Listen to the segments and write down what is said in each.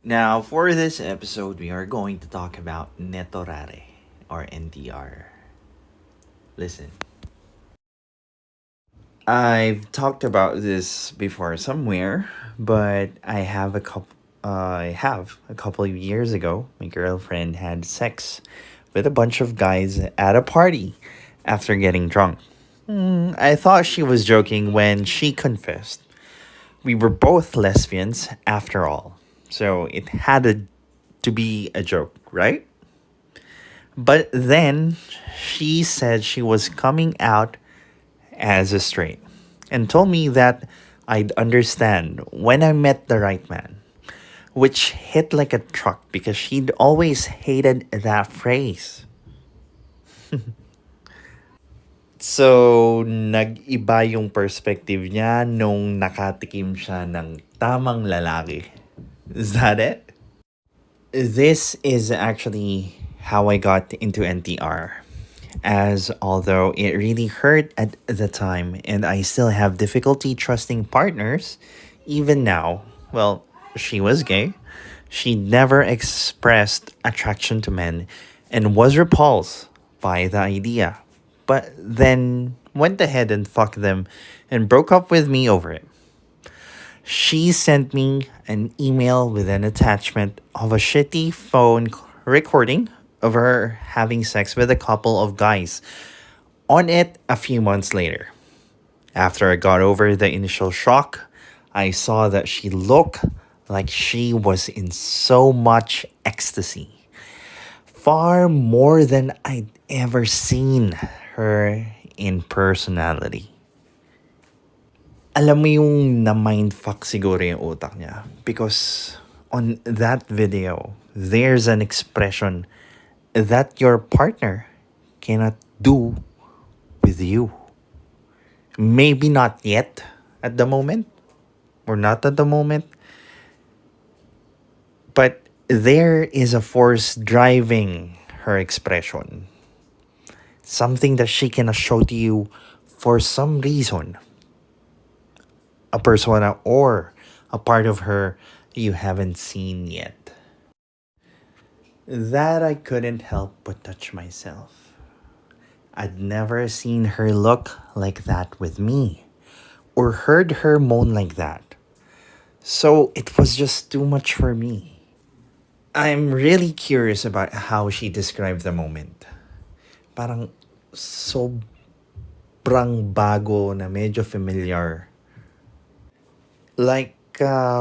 Now, for this episode, we are going to talk about netorare or NTR. Listen, I've talked about this before somewhere, but I have a couple of years ago. My girlfriend had sex with a bunch of guys at a party after getting drunk. I thought she was joking when she confessed. We were both lesbians after all, so it to be a joke, right? But then she said she was coming out as a straight and told me that I'd understand when I met the right man, which hit like a truck because she'd always hated that phrase. So, nag-iba yung perspective niya nung nakatikim siya ng tamang lalaki. Is that it? This is actually how I got into NTR. As although it really hurt at the time and I still have difficulty trusting partners, even now, well, she was gay. She never expressed attraction to men and was repulsed by the idea, but then went ahead and fucked them and broke up with me over it. She sent me an email with an attachment of a shitty phone recording of her having sex with a couple of guys on it a few months later. After I got over the initial shock, I saw that she looked like she was in so much ecstasy. Far more than I'd ever seen her in personality. Alam mo yung na-mindfuck siguro yung utak niya. Because on that video, there's an expression that your partner cannot do with you. Maybe not yet at the moment, or not at the moment, but there is a force driving her expression. Something that she cannot show to you for some reason. A persona or a part of her you haven't seen yet. That I couldn't help but touch myself. I'd never seen her look like that with me, or heard her moan like that. So it was just too much for me. I'm really curious about how she described the moment. Parang sobrang bago na medyo familiar. Like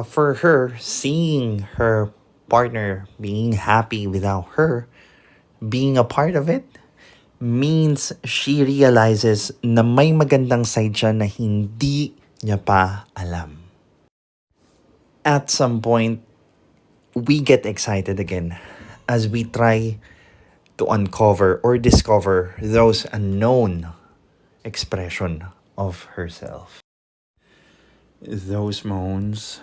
for her, seeing her partner being happy without her being a part of it means she realizes na may magandang side siya na hindi niya pa alam. At some point, we get excited again as we try to uncover or discover those unknown expression of herself. Those moans,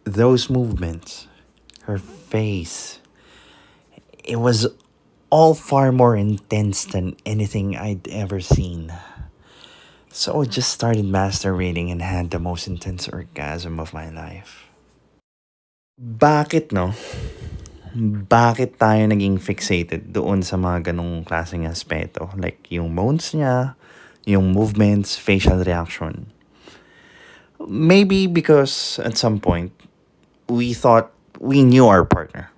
those movements, her face, it was all far more intense than anything I'd ever seen. So I just started masturbating and had the most intense orgasm of my life. Bakit no? Bakit tayo naging fixated doon sa mga ganong klaseng aspeto? Like yung moans niya, yung movements, facial reaction. Maybe because at some point, we thought we knew our partner.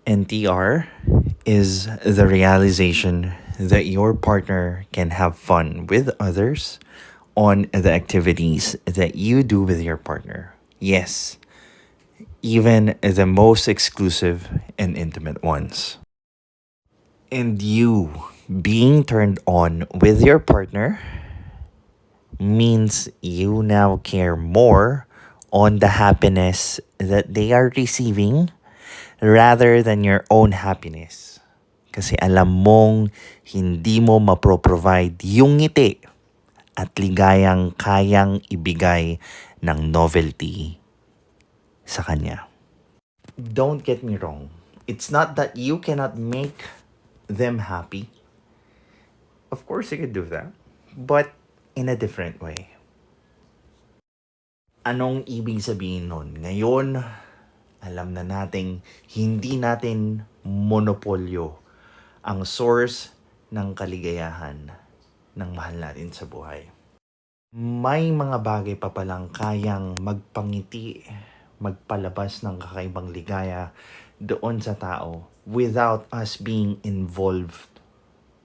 NTR is the realization that your partner can have fun with others on the activities that you do with your partner. Yes, even the most exclusive and intimate ones. And you being turned on with your partner means you now care more on the happiness that they are receiving rather than your own happiness. Kasi alam mong hindi mo mapro-provide yung ngiti at ligayang kayang ibigay ng novelty sa kanya. Don't get me wrong. It's not that you cannot make them happy. Of course you could do that, but in a different way. Anong ibig sabihin nun? Ngayon, alam na nating hindi natin monopolyo ang source ng kaligayahan ng mahal natin sa buhay. May mga bagay pa palang kayang magpangiti, magpalabas ng kakaibang ligaya doon sa tao without us being involved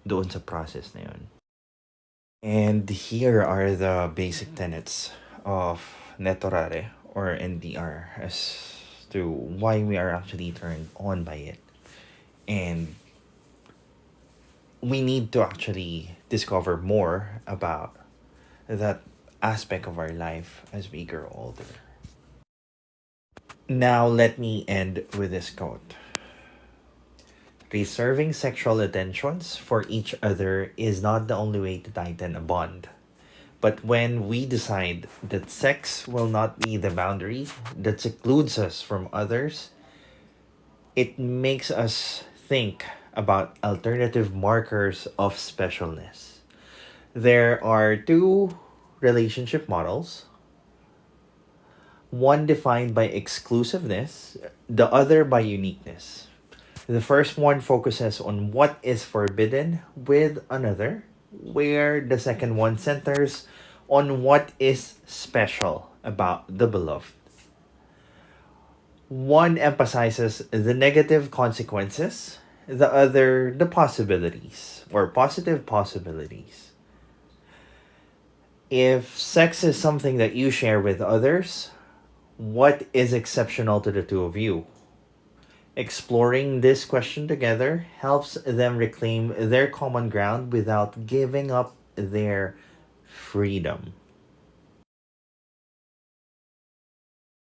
doon sa process na yun. And here are the basic tenets of netorare or NDR as to why we are actually turned on by it. And we need to actually discover more about that aspect of our life as we grow older. Now, let me end with this quote. Reserving sexual attentions for each other is not the only way to tighten a bond. But when we decide that sex will not be the boundary that secludes us from others, it makes us think about alternative markers of specialness. There are two relationship models, one defined by exclusiveness, the other by uniqueness. The first one focuses on what is forbidden with another, where the second one centers on what is special about the beloved. One emphasizes the negative consequences, the other the possibilities or positive possibilities. If sex is something that you share with others, what is exceptional to the two of you? Exploring this question together helps them reclaim their common ground without giving up their freedom.